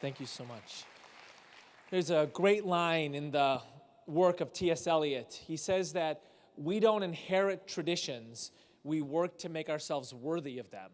Thank you so much. There's a great line in the work of T.S. Eliot. He says that we don't inherit traditions, we work to make ourselves worthy of them.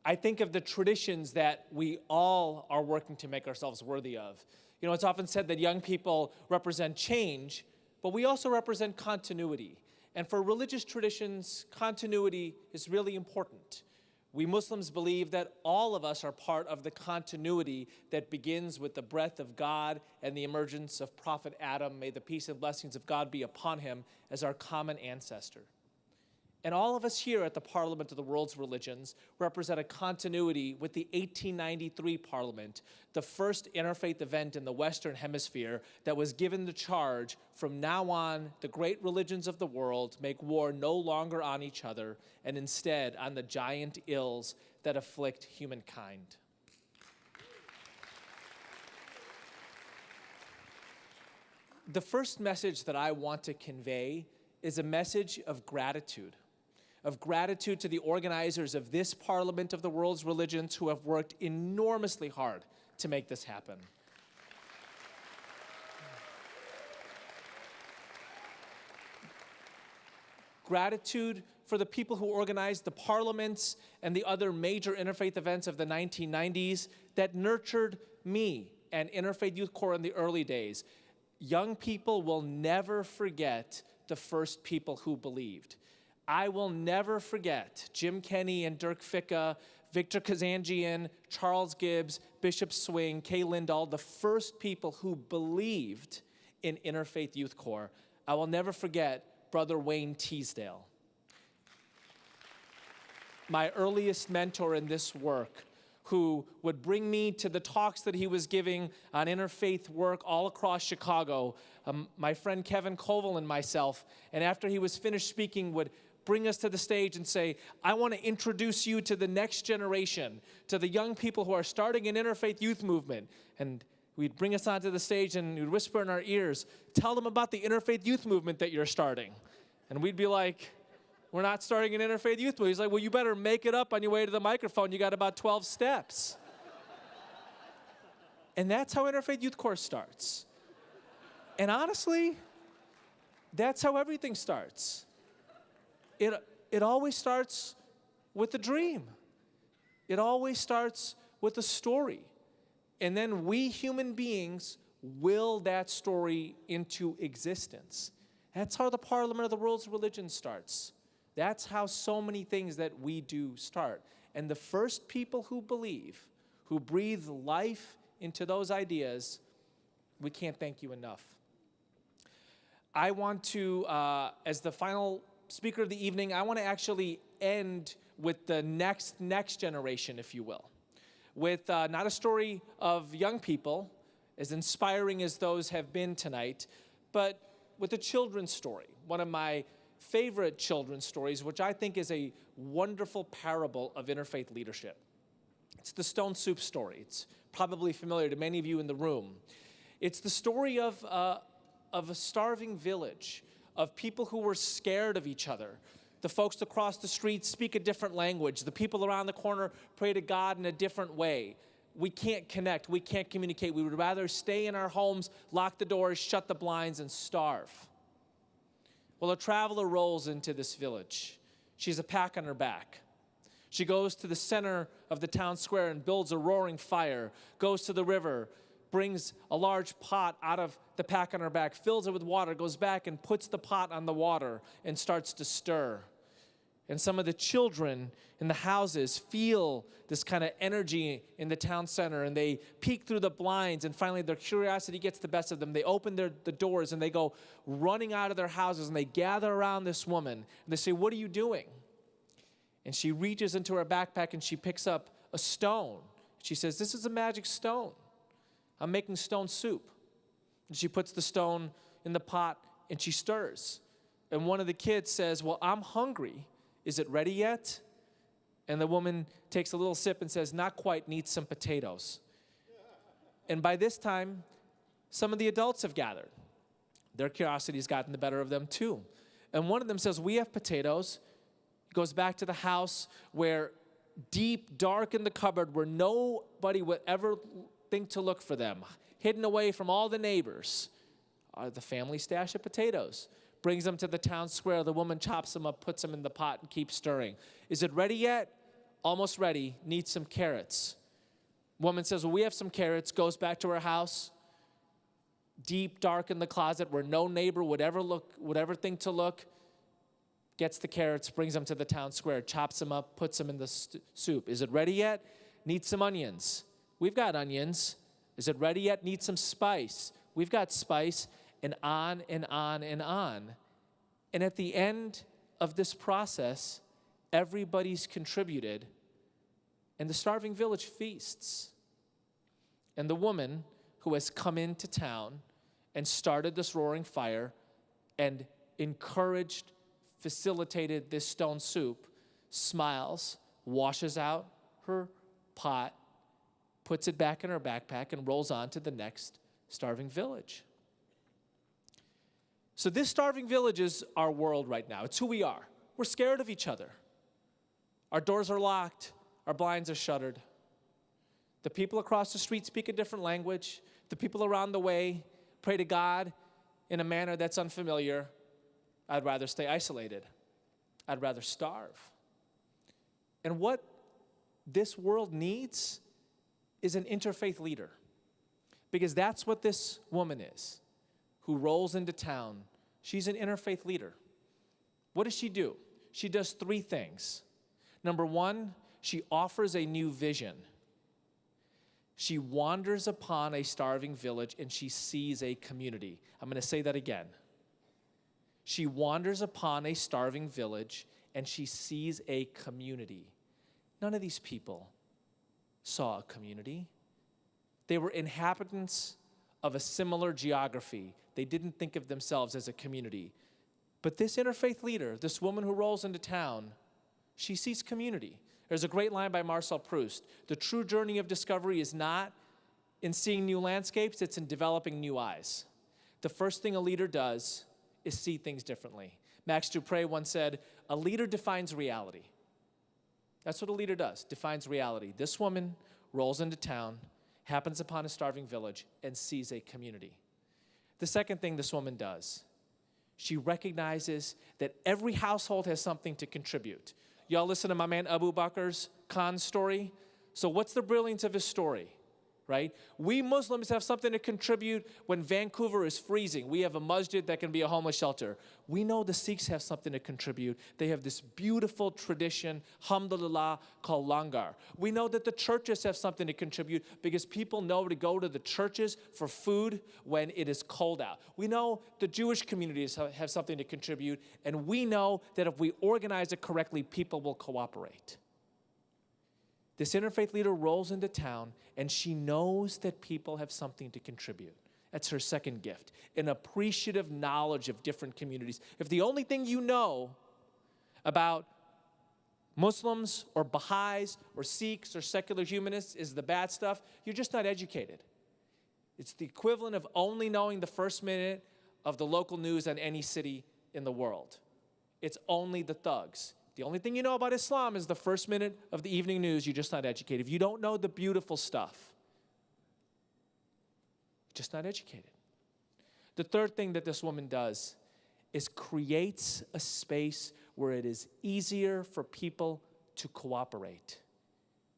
I think of the traditions that we all are working to make ourselves worthy of. You know, it's often said that young people represent change, but we also represent continuity. And for religious traditions, continuity is really important. We Muslims believe that all of us are part of the continuity that begins with the breath of God and the emergence of Prophet Adam. May the peace and blessings of God be upon him as our common ancestor. And all of us here at the Parliament of the World's Religions represent a continuity with the 1893 Parliament, the first interfaith event in the Western Hemisphere that was given the charge, from now on, the great religions of the world make war no longer on each other, and instead on the giant ills that afflict humankind. The first message that I want to convey is a message of gratitude to the organizers of this Parliament of the World's Religions who have worked enormously hard to make this happen. Gratitude for the people who organized the parliaments and the other major interfaith events of the 1990s that nurtured me and Interfaith Youth Core in the early days. Young people will never forget the first people who believed. I will never forget Jim Kenney and Dirk Ficka, Victor Kazanjian, Charles Gibbs, Bishop Swing, Kay Lindahl, the first people who believed in Interfaith Youth Core. I will never forget Brother Wayne Teasdale. My earliest mentor in this work, who would bring me to the talks that he was giving on interfaith work all across Chicago, my friend Kevin Koval and myself, and after he was finished speaking would bring us to the stage and say, I want to introduce you to the next generation, to the young people who are starting an interfaith youth movement. And we'd bring us onto the stage and he'd whisper in our ears, tell them about the interfaith youth movement that you're starting. And we'd be like, we're not starting an interfaith youth movement. He's like, well, you better make it up on your way to the microphone. You got about 12 steps. And that's how Interfaith Youth Core starts. And honestly, that's how everything starts. It always starts with a dream. It always starts with a story. And then we human beings will that story into existence. That's how the Parliament of the World's Religions starts. That's how so many things that we do start. And the first people who believe, who breathe life into those ideas, we can't thank you enough. I want to, as the final speaker of the evening, I want to actually end with the next generation, if you will, with not a story of young people, as inspiring as those have been tonight, but with a children's story, one of my favorite children's stories, which I think is a wonderful parable of interfaith leadership. It's the Stone Soup story. It's probably familiar to many of you in the room. It's the story of a starving village, of people who were scared of each other. The folks across the street speak a different language. The people around the corner pray to God in a different way. We can't connect. We can't communicate. We would rather stay in our homes, lock the doors, shut the blinds, and starve. Well, a traveler rolls into this village. She has a pack on her back. She goes to the center of the town square and builds a roaring fire, goes to the river, brings a large pot out of the pack on her back, fills it with water, goes back and puts the pot on the water and starts to stir. And some of the children in the houses feel this kind of energy in the town center, and they peek through the blinds, and finally their curiosity gets the best of them. They open the doors and they go running out of their houses, and they gather around this woman and they say, what are you doing? And she reaches into her backpack and she picks up a stone. She says, this is a magic stone. I'm making stone soup. And she puts the stone in the pot and she stirs. And one of the kids says, well, I'm hungry. Is it ready yet? And the woman takes a little sip and says, not quite, needs some potatoes. And by this time, some of the adults have gathered. Their curiosity has gotten the better of them too. And one of them says, we have potatoes. He goes back to the house where deep, dark in the cupboard where nobody would ever think to look for them, hidden away from all the neighbors, are the family stash of potatoes. Brings them to the town square. The woman chops them up, puts them in the pot, and keeps stirring. Is it ready yet? Almost ready. Needs some carrots. Woman says, well, we have some carrots. Goes back to her house. Deep, dark in the closet where no neighbor would ever think to look. Gets the carrots, brings them to the town square, chops them up, puts them in the soup. Is it ready yet? Needs some onions. We've got onions. Is it ready yet? Needs some spice. We've got spice. And on and on and on. And at the end of this process, everybody's contributed, and the starving village feasts. And the woman who has come into town and started this roaring fire and encouraged, facilitated this stone soup, smiles, washes out her pot, puts it back in her backpack, and rolls on to the next starving village. So this starving village is our world right now. It's who we are. We're scared of each other. Our doors are locked. Our blinds are shuttered. The people across the street speak a different language. The people around the way pray to God in a manner that's unfamiliar. I'd rather stay isolated. I'd rather starve. And what this world needs is an interfaith leader. Because that's what this woman is, who rolls into town. She's an interfaith leader. What does she do? She does three things. Number one, she offers a new vision. She wanders upon a starving village and she sees a community. I'm going to say that again. She wanders upon a starving village and she sees a community. None of these people saw a community. They were inhabitants of a similar geography. They didn't think of themselves as a community. But this interfaith leader, this woman who rolls into town, she sees community. There's a great line by Marcel Proust. The true journey of discovery is not in seeing new landscapes, it's in developing new eyes. The first thing a leader does is see things differently. Max Dupre once said, a leader defines reality. That's what a leader does, defines reality. This woman rolls into town, happens upon a starving village, and sees a community. The second thing this woman does, she recognizes that every household has something to contribute. Y'all listen to my man Abu Bakr's Khan's story. So what's the brilliance of his story, right? We Muslims have something to contribute when Vancouver is freezing. We have a masjid that can be a homeless shelter. We know the Sikhs have something to contribute. They have this beautiful tradition, alhamdulillah, called langar. We know that the churches have something to contribute because people know to go to the churches for food when it is cold out. We know the Jewish communities have something to contribute, and we know that if we organize it correctly, people will cooperate. This interfaith leader rolls into town, and she knows that people have something to contribute. That's her second gift, an appreciative knowledge of different communities. If the only thing you know about Muslims or Baha'is or Sikhs or secular humanists is the bad stuff, you're just not educated. It's the equivalent of only knowing the first minute of the local news on any city in the world. It's only the thugs. The only thing you know about Islam is the first minute of the evening news. You're just not educated. If you don't know the beautiful stuff, you're just not educated. The third thing that this woman does is creates a space where it is easier for people to cooperate.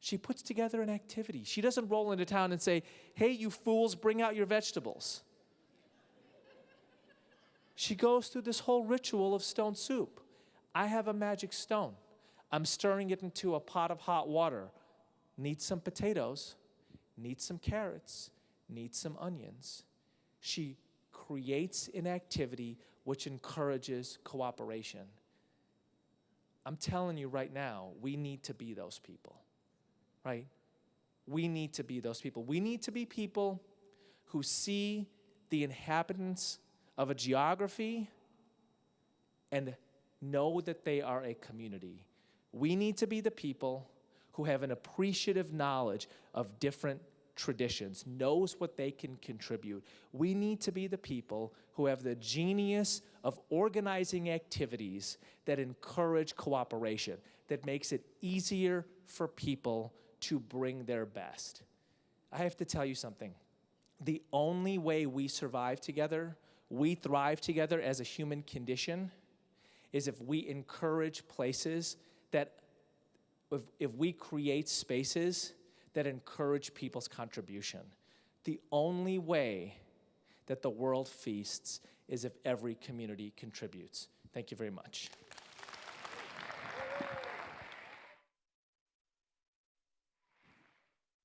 She puts together an activity. She doesn't roll into town and say, hey, you fools, bring out your vegetables. She goes through this whole ritual of stone soup. I have a magic stone. I'm stirring it into a pot of hot water. Need some potatoes, need some carrots, need some onions. She creates an activity which encourages cooperation. I'm telling you right now, we need to be those people, right? We need to be those people. We need to be people who see the inhabitants of a geography and know that they are a community. We need to be the people who have an appreciative knowledge of different traditions, knows what they can contribute. We need to be the people who have the genius of organizing activities that encourage cooperation, that makes it easier for people to bring their best. I have to tell you something. The only way we survive together, we thrive together as a human condition, is if we encourage places that, if we create spaces that encourage people's contribution. The only way that the world feasts is if every community contributes. Thank you very much.